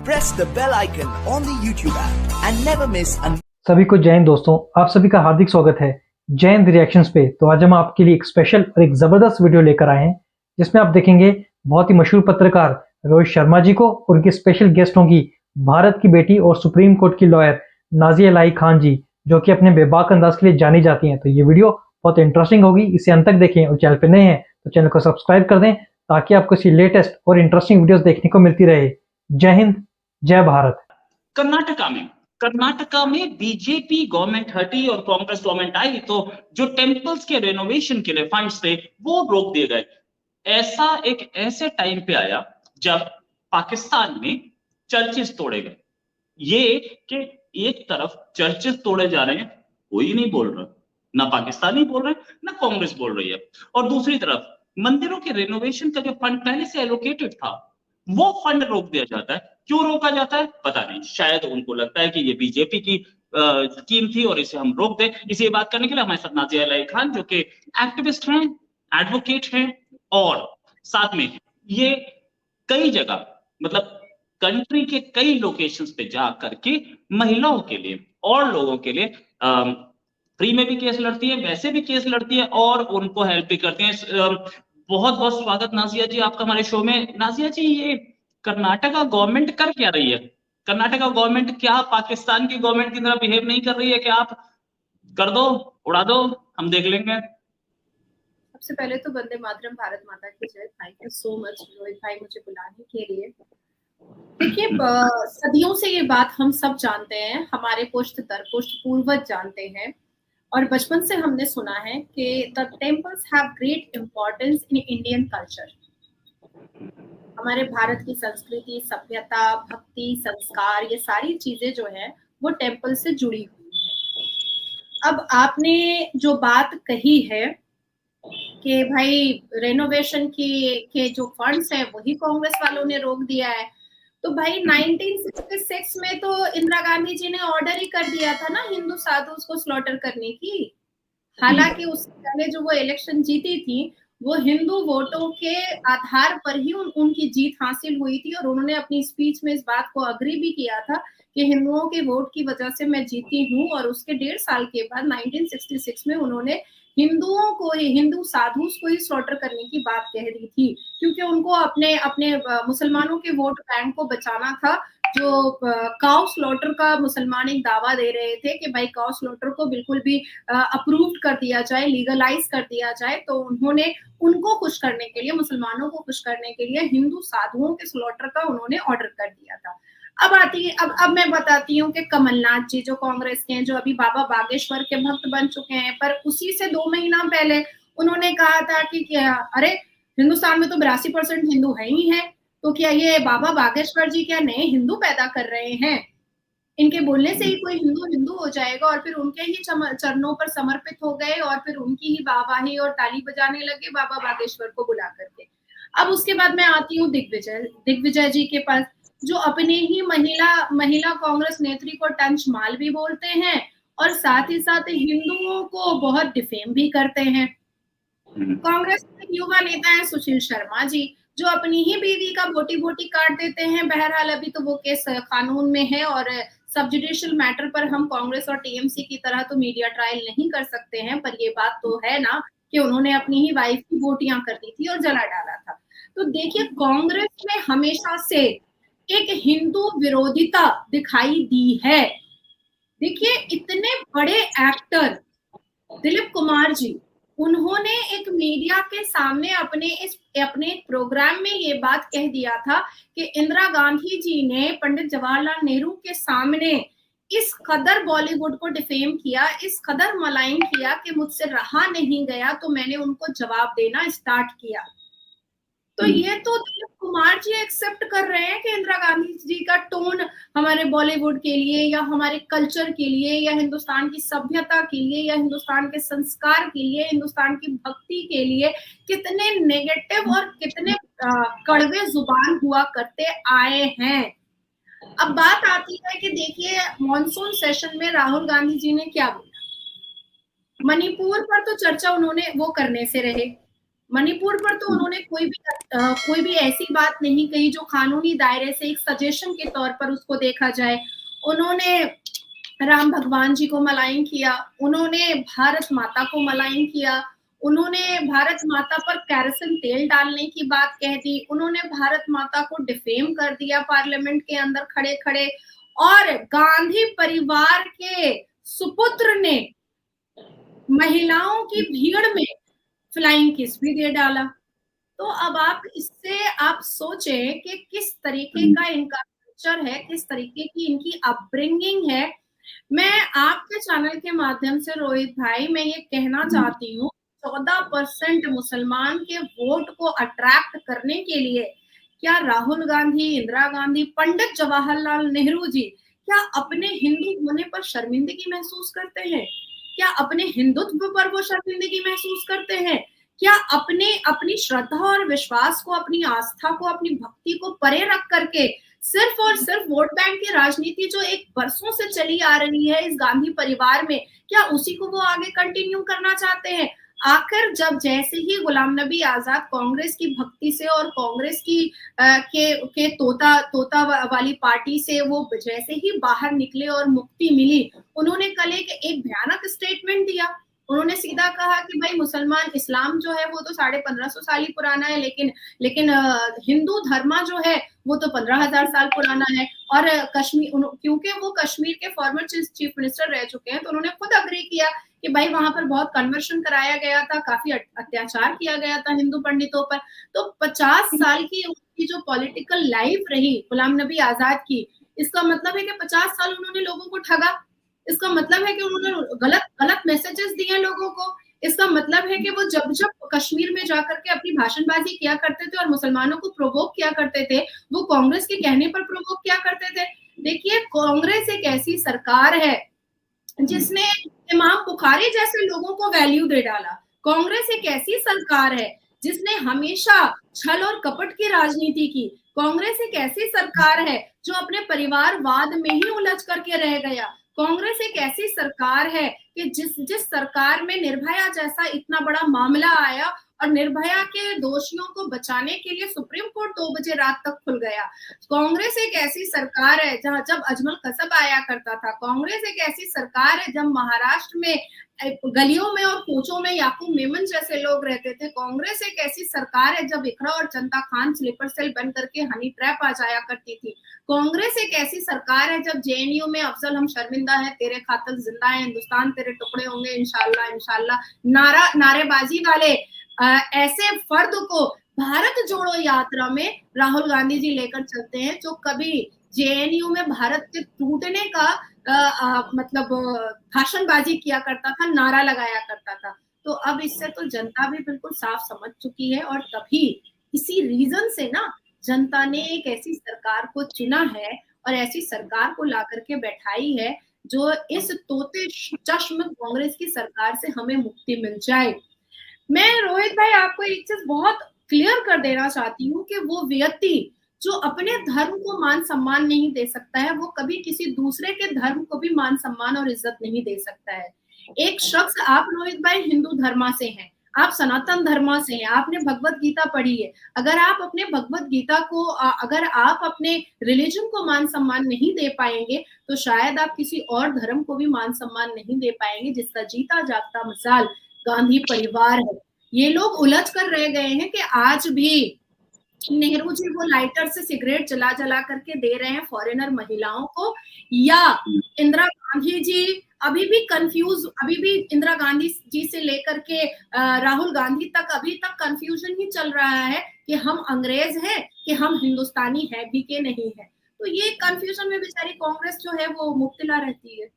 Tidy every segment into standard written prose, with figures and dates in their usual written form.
press the bell icon on the YouTube app and never miss an सभी को जय हिंद दोस्तों, आप सभी का हार्दिक स्वागत है जय हिंद रिएक्शंस पे। तो आज हम आपके लिए एक स्पेशल और एक जबरदस्त वीडियो लेकर आए हैं जिसमें आप देखेंगे बहुत ही मशहूर पत्रकार रोहित शर्मा जी को और उनके स्पेशल गेस्ट होंगी भारत की बेटी और सुप्रीम कोर्ट की लॉयर नाजिया इलाही खान जी, जो कि अपने बेबाक अंदाज के लिए जानी जाती हैं। तो ये वीडियो बहुत इंटरेस्टिंग होगी, इसे अंत तक देखें और चैनल पर नए हैं तो चैनल को सब्सक्राइब कर दें ताकि आपको इसी लेटेस्ट और इंटरेस्टिंग वीडियोस देखने को मिलती रहे। जय हिंद, जय भारत। कर्नाटका में बीजेपी गवर्नमेंट हटी और कांग्रेस गवर्नमेंट आई तो जो टेम्पल्स के रेनोवेशन के लिए फंड्स थे वो रोक दिए गए। ऐसे टाइम पे आया जब पाकिस्तान में चर्चेस तोड़े गए। ये कि एक तरफ चर्चेस तोड़े जा रहे हैं, कोई नहीं बोल रहा, ना पाकिस्तानी बोल रहे ना कांग्रेस बोल रही है, और दूसरी तरफ मंदिरों के रेनोवेशन का जो फंड पहले से एलोकेटेड था वो फंड रोक दिया जाता है। क्यों रोका जाता है पता नहीं, शायद उनको लगता है कि ये बीजेपी की स्कीम थी और इसे हम रोक दें। इसी बात करने के लिए हमारे साथ नाजिया इलाही खान जो कि एक्टिविस्ट हैं, एडवोकेट हैं, और साथ में ये कई जगह मतलब कंट्री के कई लोकेशंस पे जा करके महिलाओं के लिए और लोगों के लिए फ्री में भी केस लड़ती है, वैसे भी केस लड़ती है और उनको हेल्प भी करती है। बहुत बहुत स्वागत नाजिया जी आपका हमारे शो में। नाजिया जी, ये कर्नाटका गवर्नमेंट कर क्या रही है? कर्नाटका गवर्नमेंट क्या पाकिस्तान की गवर्नमेंट की तरह बिहेव नहीं कर रही है कि आप कर दो, उड़ा दो, हम देख लेंगे? सबसे पहले तो वंदे मातरम, भारत माता की जय। Thank you so much Rohit भाई मुझे बुलाने के लिए। देखिए, सदियों से ये बात हम सब जानते हैं, हमारे पुश्त दर पुश्त पूर्वज जानते हैं और बचपन से हमने सुना है कि the temples have great importance in Indian culture. हमारे भारत की संस्कृति, सभ्यता, भक्ति, संस्कार, ये सारी चीजें जो है वो टेम्पल से जुड़ी हुई है। अब आपने जो बात कही है कि भाई रेनोवेशन के जो फंड्स हैं वही कांग्रेस वालों ने रोक दिया है, तो भाई 1966 में तो इंदिरा गांधी जी ने ऑर्डर ही कर दिया था ना हिंदू साधुओं को स्लॉटर करने की। हालांकि उससे पहले जो वो इलेक्शन जीती थी वो हिंदू वोटों के आधार पर ही उनकी जीत हासिल हुई थी, और उन्होंने अपनी स्पीच में इस बात को अग्री भी किया था कि हिंदुओं के वोट की वजह से मैं जीती हूँ। और उसके 1.5 साल के बाद 1966 में उन्होंने हिंदुओं को ही, हिंदू साधु को ही स्लॉटर करने की बात कह रही थी, क्योंकि उनको अपने मुसलमानों के वोट बैंक को बचाना था। जो काउ स्लॉटर का मुसलमान एक दावा दे रहे थे कि भाई काउ स्लॉटर को बिल्कुल भी अप्रूव कर दिया जाए, लीगलाइज कर दिया जाए, तो उन्होंने उनको खुश करने के लिए, मुसलमानों को खुश करने के लिए हिंदू साधुओं के स्लॉटर का उन्होंने ऑर्डर कर दिया था। अब मैं बताती हूँ कि कमलनाथ जी जो कांग्रेस के हैं, जो अभी बाबा बागेश्वर के भक्त बन चुके हैं, पर उसी से 2 महीना पहले उन्होंने कहा था कि क्या अरे हिंदुस्तान में तो 82% हिंदू है ही है, तो क्या ये बाबा बागेश्वर जी क्या नए हिंदू पैदा कर रहे हैं? इनके बोलने से ही कोई हिंदू हो जाएगा? और फिर उनके ही चरणों पर समर्पित हो गए और फिर उनकी ही वाहवाही और ताली बजाने लगे बाबा बागेश्वर को बुला करके। अब उसके बाद मैं आती हूँ दिग्विजय जी के पास, जो अपने ही महिला कांग्रेस नेत्री को टंच माल भी बोलते हैं और साथ ही साथ हिंदुओं को बहुत डिफेम भी करते हैं। कांग्रेस के युवा नेता है सुशील शर्मा जी, जो अपनी ही बीवी का बोटी काट देते हैं। बहरहाल अभी तो वो केस कानून में है और सब जुडिशियल मैटर पर हम कांग्रेस और टीएमसी की तरह तो मीडिया ट्रायल नहीं कर सकते हैं, पर ये बात तो है ना कि उन्होंने अपनी ही वाइफ की बोटियां कर दी थी और जला डाला था। तो देखिए, कांग्रेस में हमेशा से एक हिंदू विरोधिता दिखाई दी है। देखिए, इतने बड़े एक्टर दिलीप कुमार जी, उन्होंने एक मीडिया के सामने अपने प्रोग्राम में ये बात कह दिया था कि इंदिरा गांधी जी ने पंडित जवाहरलाल नेहरू के सामने इस कदर बॉलीवुड को डिफेम किया, इस कदर मलाइन किया कि मुझसे रहा नहीं गया, तो मैंने उनको जवाब देना स्टार्ट किया। तो ये तो दिलीप कुमार जी एक्सेप्ट कर रहे हैं कि इंदिरा गांधी जी का टोन हमारे बॉलीवुड के लिए या हमारे कल्चर के लिए या हिंदुस्तान की सभ्यता के लिए या हिंदुस्तान के संस्कार के लिए, हिंदुस्तान की भक्ति के लिए कितने नेगेटिव और कितने कड़वे जुबान हुआ करते आए हैं। अब बात आती है कि देखिए, मॉनसून सेशन में राहुल गांधी जी ने क्या बोला। मणिपुर पर तो चर्चा उन्होंने वो करने से रहे, मणिपुर पर तो उन्होंने कोई भी ऐसी बात नहीं कही जो कानूनी दायरे से एक सजेशन के तौर पर उसको देखा जाए। उन्होंने राम भगवान जी को मलाइन किया, उन्होंने भारत माता को मलाइन किया, उन्होंने भारत माता पर कैरोसिन तेल डालने की बात कह दी, उन्होंने भारत माता को डिफेम कर दिया पार्लियामेंट के अंदर खड़े खड़े, और गांधी परिवार के सुपुत्र ने महिलाओं की भीड़ में फ्लाइंग किस भी दे डाला। तो अब आप इससे आप सोचें कि किस तरीके का इनका कल्चर है, किस तरीके की इनकी अपब्रिंगिंग है। मैं आपके चैनल के माध्यम से रोहित भाई मैं ये कहना चाहती हूँ, 14% मुसलमान के वोट को अट्रैक्ट करने के लिए क्या राहुल गांधी, इंदिरा गांधी, पंडित जवाहरलाल नेहरू जी क्या अपने हिंदू होने पर शर्मिंदगी महसूस करते हैं? क्या अपने हिंदुत्व पर वो शर्मिंदगी महसूस करते हैं? क्या अपनी श्रद्धा और विश्वास को, अपनी आस्था को, अपनी भक्ति को परे रख करके सिर्फ और सिर्फ वोट बैंक की राजनीति जो एक बरसों से चली आ रही है इस गांधी परिवार में, क्या उसी को वो आगे कंटिन्यू करना चाहते हैं? आखिर जब जैसे ही गुलाम नबी आजाद कांग्रेस की भक्ति से और कांग्रेस की के तोता वाली पार्टी से वो जैसे ही बाहर निकले और मुक्ति मिली, उन्होंने कल एक भयानक स्टेटमेंट दिया। उन्होंने सीधा कहा कि भाई मुसलमान इस्लाम जो है वो तो 1550 साल ही पुराना है, लेकिन हिंदू धर्म जो है वो तो 15,000 साल पुराना है। और कश्मीर, क्योंकि वो कश्मीर के फॉर्मर चीफ मिनिस्टर रह चुके हैं, तो उन्होंने खुद अग्री किया कि भाई वहां पर बहुत कन्वर्शन कराया गया था, काफी अत्याचार किया गया था हिंदू पंडितों पर। तो 50 साल की उनकी जो पॉलिटिकल लाइफ रही गुलाम नबी आजाद की, इसका मतलब है कि 50 साल उन्होंने लोगों को ठगा, इसका मतलब है कि उन्होंने गलत मैसेजेस दिए लोगों को, इसका मतलब है कि वो जब कश्मीर में जाकर के अपनी भाषणबाजी किया करते थे और मुसलमानों को प्रोवोक किया करते थे, वो कांग्रेस के कहने पर प्रोवोक किया करते थे। देखिए, कांग्रेस एक ऐसी सरकार है जिसने इमाम बुखारी जैसे लोगों को वैल्यू दे डाला। कांग्रेस एक ऐसी सरकार है जिसने हमेशा छल और कपट की राजनीति की। कांग्रेस एक ऐसी सरकार है जो अपने परिवारवाद में ही उलझ करके रह गया। कांग्रेस एक ऐसी सरकार है कि जिस सरकार में निर्भया जैसा इतना बड़ा मामला आया और निर्भया के दोषियों को बचाने के लिए सुप्रीम कोर्ट 2 बजे रात तक खुल गया। कांग्रेस एक ऐसी सरकार है जहां जब अजमल कसब आया करता था। कांग्रेस एक ऐसी सरकार है जब महाराष्ट्र में गलियों में और कोचों में याकूब मेमन जैसे लोग रहते थे। कांग्रेस एक ऐसी सरकार है जब इकरा और जनता खान स्लीपर सेल बन करके हनी ट्रैप आ जाया करती थी। कांग्रेस एक ऐसी सरकार है जब जेएनयू में अफजल हम शर्मिंदा है, तेरे खातिर जिंदा है, हिंदुस्तान तेरे टुकड़े होंगे इंशाल्लाह इंशाल्लाह नारेबाजी वाले ऐसे फर्द को भारत जोड़ो यात्रा में राहुल गांधी जी लेकर चलते हैं, जो कभी जेएनयू में भारत के टूटने का मतलब भाषणबाजी किया करता था, नारा लगाया करता था। तो अब इससे तो जनता भी बिल्कुल साफ समझ चुकी है, और तभी इसी रीजन से ना जनता ने एक ऐसी सरकार को चुना है और ऐसी सरकार को ला करके बैठाई है जो इस तोते चश्म कांग्रेस की सरकार से हमें मुक्ति मिल जाए। मैं रोहित भाई आपको एक चीज बहुत क्लियर कर देना चाहती हूँ कि वो व्यक्ति जो अपने धर्म को मान सम्मान नहीं दे सकता है, वो कभी किसी दूसरे के धर्म को भी मान सम्मान और इज्जत नहीं दे सकता है। एक शख्स, आप रोहित भाई हिंदू धर्म से हैं, आप सनातन धर्म से हैं, आपने भगवत गीता पढ़ी है। अगर आप अपने भगवत गीता को, अगर आप अपने रिलीजन को मान सम्मान नहीं दे पाएंगे, तो शायद आप किसी और धर्म को भी मान सम्मान नहीं दे पाएंगे, जिसका जीता जागता मिसाल गांधी परिवार है। ये लोग उलझ कर रह गए हैं कि आज भी नेहरू जी वो लाइटर से सिगरेट जला जला करके दे रहे हैं फॉरेनर महिलाओं को, या इंदिरा गांधी जी अभी भी कंफ्यूज, अभी भी इंदिरा गांधी जी से लेकर के राहुल गांधी तक अभी तक कंफ्यूजन ही चल रहा है कि हम अंग्रेज हैं कि हम हिंदुस्तानी है भी के नहीं है। तो ये कंफ्यूजन में बेचारी कांग्रेस जो है वो मुब्तला रहती है।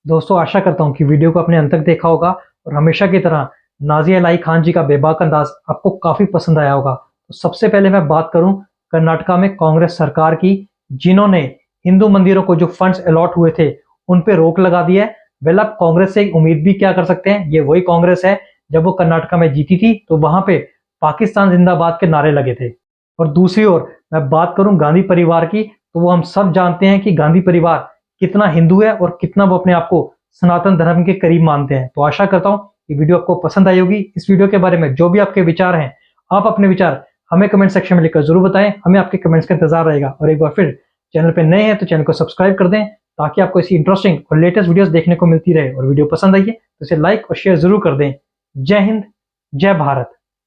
दोस्तों, आशा करता हूँ कि वीडियो को अपने अंत तक देखा होगा और हमेशा की तरह नाजिया इलाही खान जी का बेबाक अंदाज आपको काफी पसंद आया होगा। तो सबसे पहले मैं बात करूं कर्नाटका में कांग्रेस सरकार की, जिन्होंने हिंदू मंदिरों को जो फंड्स अलॉट हुए थे उन पे रोक लगा दिया है। वेल, आप कांग्रेस से उम्मीद भी क्या कर सकते हैं, ये वही कांग्रेस है जब वो कर्नाटका में जीती थी तो वहां पे पाकिस्तान जिंदाबाद के नारे लगे थे। और दूसरी ओर मैं बात करूं गांधी परिवार की, तो वो हम सब जानते हैं कि गांधी परिवार कितना हिंदू है और कितना वो अपने आप को सनातन धर्म के करीब मानते हैं। तो आशा करता हूं ये वीडियो आपको पसंद आई होगी। इस वीडियो के बारे में जो भी आपके विचार हैं, आप अपने विचार हमें कमेंट सेक्शन में लिखकर जरूर बताएं। हमें आपके कमेंट्स का इंतजार रहेगा। और एक बार फिर चैनल पे नए हैं तो चैनल को सब्सक्राइब कर दें, ताकि आपको ऐसी इंटरेस्टिंग और लेटेस्ट वीडियोस देखने को मिलती रहे। और वीडियो पसंद आई है तो इसे लाइक और शेयर जरूर कर दें। जय हिंद, जय भारत।